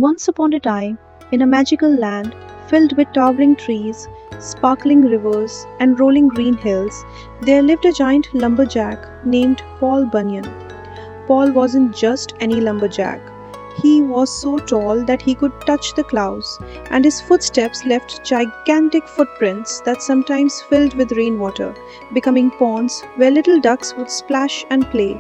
Once upon a time, in a magical land filled with towering trees, sparkling rivers, and rolling green hills, there lived a giant lumberjack named Paul Bunyan. Paul wasn't just any lumberjack. He was so tall that he could touch the clouds, and his footsteps left gigantic footprints that sometimes filled with rainwater, becoming ponds where little ducks would splash and play.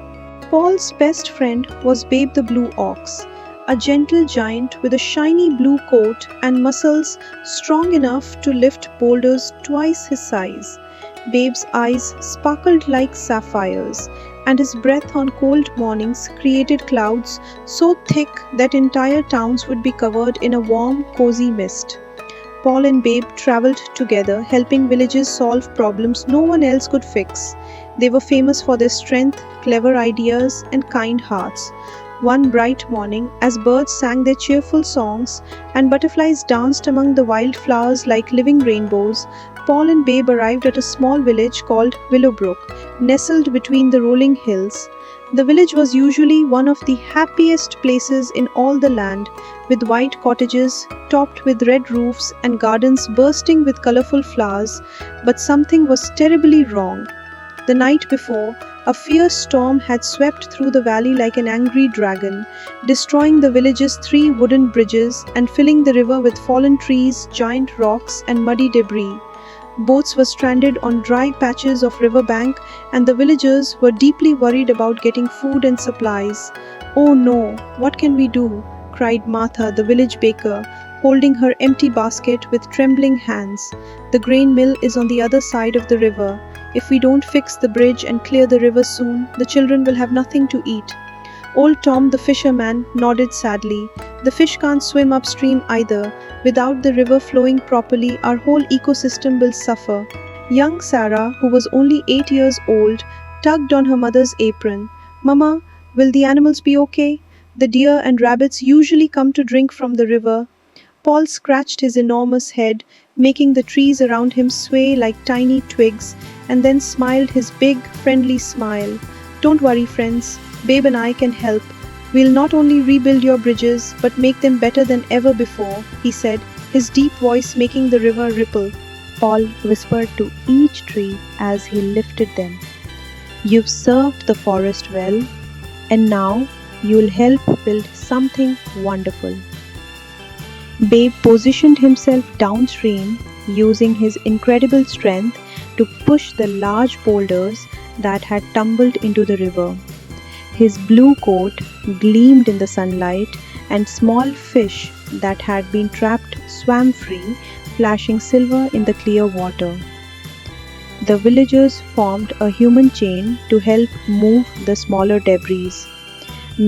Paul's best friend was Babe the Blue Ox, a gentle giant with a shiny blue coat and muscles strong enough to lift boulders twice his size. Babe's eyes sparkled like sapphires, and his breath on cold mornings created clouds so thick that entire towns would be covered in a warm, cozy mist. Paul and Babe traveled together, helping villages solve problems no one else could fix. They were famous for their strength, clever ideas, and kind hearts. One bright morning, as birds sang their cheerful songs and butterflies danced among the wildflowers like living rainbows, Paul and Babe arrived at a small village called Willowbrook, nestled between the rolling hills. The village was usually one of the happiest places in all the land, with white cottages topped with red roofs and gardens bursting with colorful flowers, but something was terribly wrong. The night before, a fierce storm had swept through the valley like an angry dragon, destroying the village's three wooden bridges and filling the river with fallen trees, giant rocks, and muddy debris. Boats were stranded on dry patches of riverbank, and the villagers were deeply worried about getting food and supplies. "Oh no, what can we do?" cried Martha, the village baker, holding her empty basket with trembling hands. "The grain mill is on the other side of the river. If we don't fix the bridge and clear the river soon, the children will have nothing to eat." Old Tom the fisherman nodded sadly. "The fish can't swim upstream either. Without the river flowing properly, our whole ecosystem will suffer." Young Sarah, who was only 8 years old, tugged on her mother's apron. "Mama, will the animals be okay? The deer and rabbits usually come to drink from the river." Paul scratched his enormous head, making the trees around him sway like tiny twigs, and then smiled his big, friendly smile. "Don't worry, friends. Babe and I can help. We'll not only rebuild your bridges, but make them better than ever before," he said, his deep voice making the river ripple. Paul whispered to each tree as he lifted them, "You've served the forest well, and now you'll help build something wonderful." Babe positioned himself downstream, using his incredible strength to push the large boulders that had tumbled into the river. His blue coat gleamed in the sunlight, and small fish that had been trapped swam free, flashing silver in the clear water. The villagers formed a human chain to help move the smaller debris.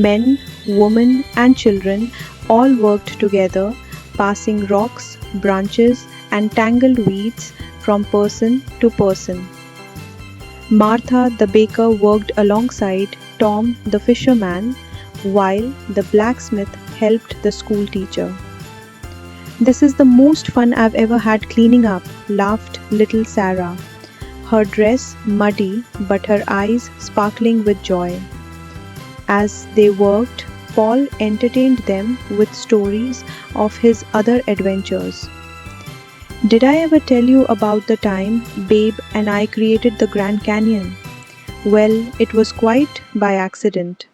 Men, women, and children all worked together, passing rocks, branches, and tangled weeds from person to person. Martha the baker worked alongside Tom the fisherman, while the blacksmith helped the school teacher. "This is the most fun I've ever had cleaning up," laughed little Sarah, her dress muddy but her eyes sparkling with joy. As they worked, Paul entertained them with stories of his other adventures. "Did I ever tell you about the time Babe and I created the Grand Canyon? Well, it was quite by accident.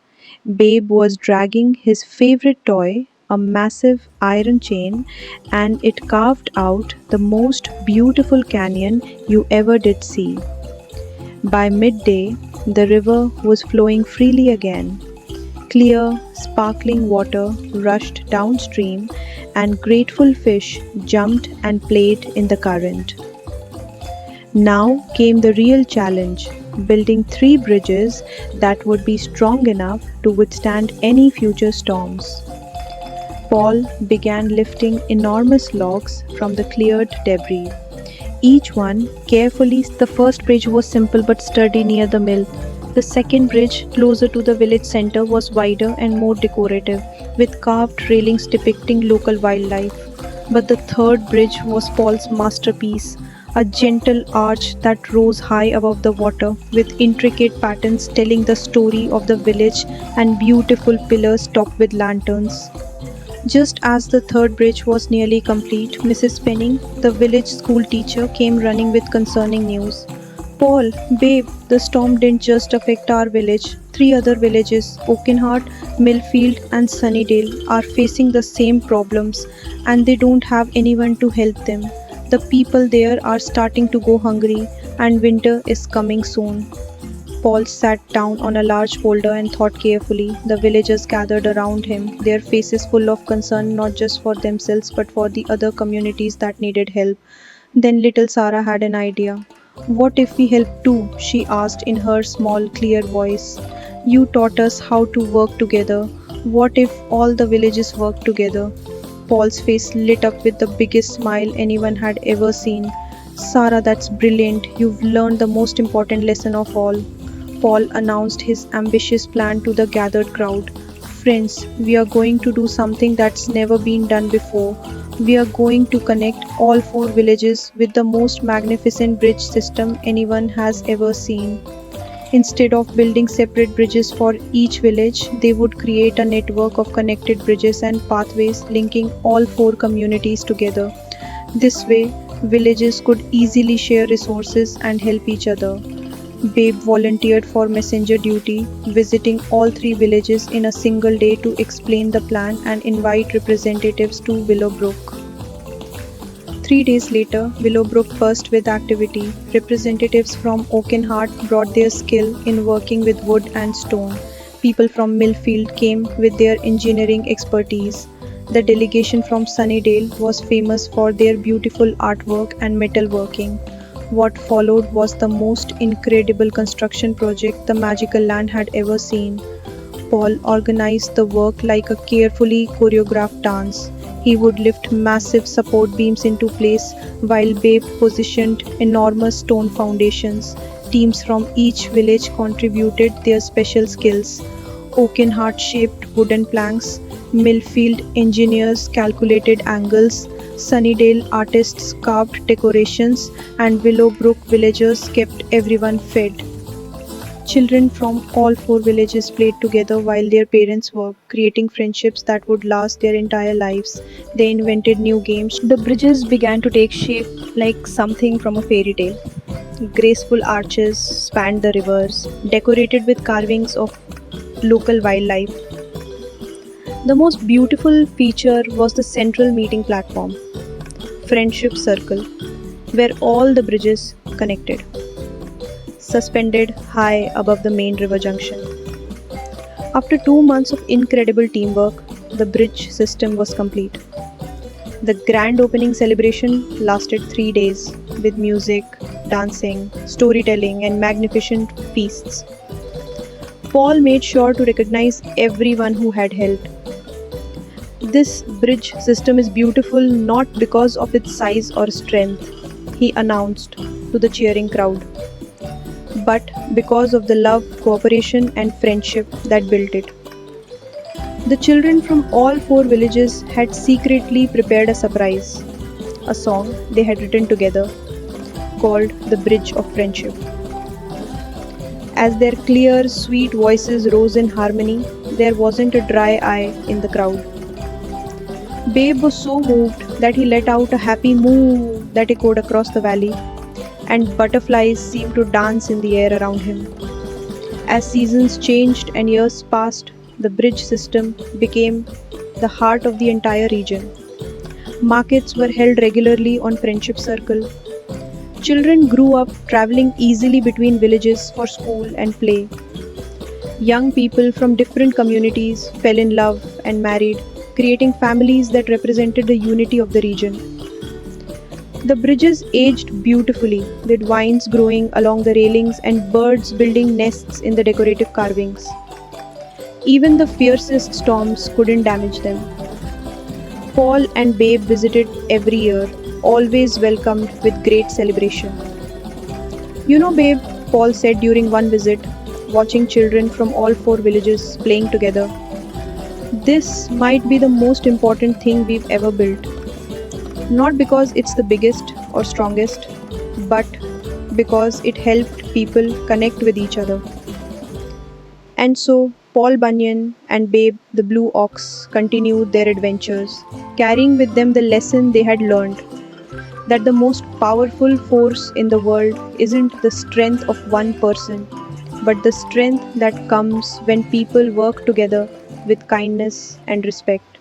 Babe was dragging his favorite toy, a massive iron chain, and it carved out the most beautiful canyon you ever did see. By midday, the river was flowing freely again. Clear, sparkling water rushed downstream, and grateful fish jumped and played in the current. Now came the real challenge: building 3 bridges that would be strong enough to withstand any future storms. Paul began lifting enormous logs from the cleared debris, each one carefully. The first bridge was simple but sturdy near the mill. The second bridge, closer to the village center, was wider and more decorative, with carved railings depicting local wildlife. But the third bridge was Paul's masterpiece, a gentle arch that rose high above the water, with intricate patterns telling the story of the village and beautiful pillars topped with lanterns. Just as the third bridge was nearly complete, Mrs. Penning, the village school teacher, came running with concerning news. Paul, babe, the storm didn't just affect our village. Three other villages, Oakenheart, Millfield, and Sunnydale, are facing the same problems and they don't have anyone to help them. The people there are starting to go hungry and winter is coming soon. Paul sat down on a large boulder and thought carefully. The villagers gathered around him, their faces full of concern not just for themselves but for the other communities that needed help. Then little Sarah had an idea. What if we help too? She asked in her small, clear voice. You taught us how to work together. What if all the villages work together? Paul's face lit up with the biggest smile anyone had ever seen. Sarah, that's brilliant. You've learned the most important lesson of all. Paul announced his ambitious plan to the gathered crowd. Friends, we are going to do something that's never been done before. We are going to connect all four villages with the most magnificent bridge system anyone has ever seen. Instead of building separate bridges for each village, they would create a network of connected bridges and pathways linking all four communities together. This way, villages could easily share resources and help each other. Babe volunteered for messenger duty, visiting all three villages in a single day to explain the plan and invite representatives to Willowbrook. 3 days later, Willowbrook burst with activity. Representatives from Oakenheart brought their skill in working with wood and stone. People from Millfield came with their engineering expertise. The delegation from Sunnydale was famous for their beautiful artwork and metalworking. What followed was the most incredible construction project the Magical Land had ever seen. Paul organized the work like a carefully choreographed dance. He would lift massive support beams into place while Babe positioned enormous stone foundations. Teams from each village contributed their special skills. Oakenheart shaped wooden planks, Millfield engineers calculated angles, Sunnydale artists carved decorations, and Willowbrook villagers kept everyone fed. Children from all four villages played together while their parents worked, creating friendships that would last their entire lives. They invented new games. The bridges began to take shape like something from a fairy tale. Graceful arches spanned the rivers, decorated with carvings of local wildlife. The most beautiful feature was the central meeting platform, Friendship Circle, where all the bridges connected, suspended high above the main river junction. After 2 months of incredible teamwork, the bridge system was complete. The grand opening celebration lasted 3 days with music, dancing, storytelling, and magnificent feasts. Paul made sure to recognize everyone who had helped. This bridge system is beautiful not because of its size or strength, he announced to the cheering crowd, but because of the love, cooperation, and friendship that built it. The children from all four villages had secretly prepared a surprise, a song they had written together called The Bridge of Friendship. As their clear, sweet voices rose in harmony, there wasn't a dry eye in the crowd. Babe was so moved that he let out a happy moo that echoed across the valley, and butterflies seemed to dance in the air around him. As seasons changed and years passed, the bridge system became the heart of the entire region. Markets were held regularly on Friendship Circle. Children grew up traveling easily between villages for school and play. Young people from different communities fell in love and married, creating families that represented the unity of the region. The bridges aged beautifully, with vines growing along the railings and birds building nests in the decorative carvings. Even the fiercest storms couldn't damage them. Paul and Babe visited every year, always welcomed with great celebration. You know, Babe, Paul said during one visit, watching children from all four villages playing together, this might be the most important thing we've ever built. Not because it's the biggest or strongest, but because it helped people connect with each other. And so, Paul Bunyan and Babe the Blue Ox continued their adventures, carrying with them the lesson they had learned that the most powerful force in the world isn't the strength of one person, but the strength that comes when people work together with kindness and respect.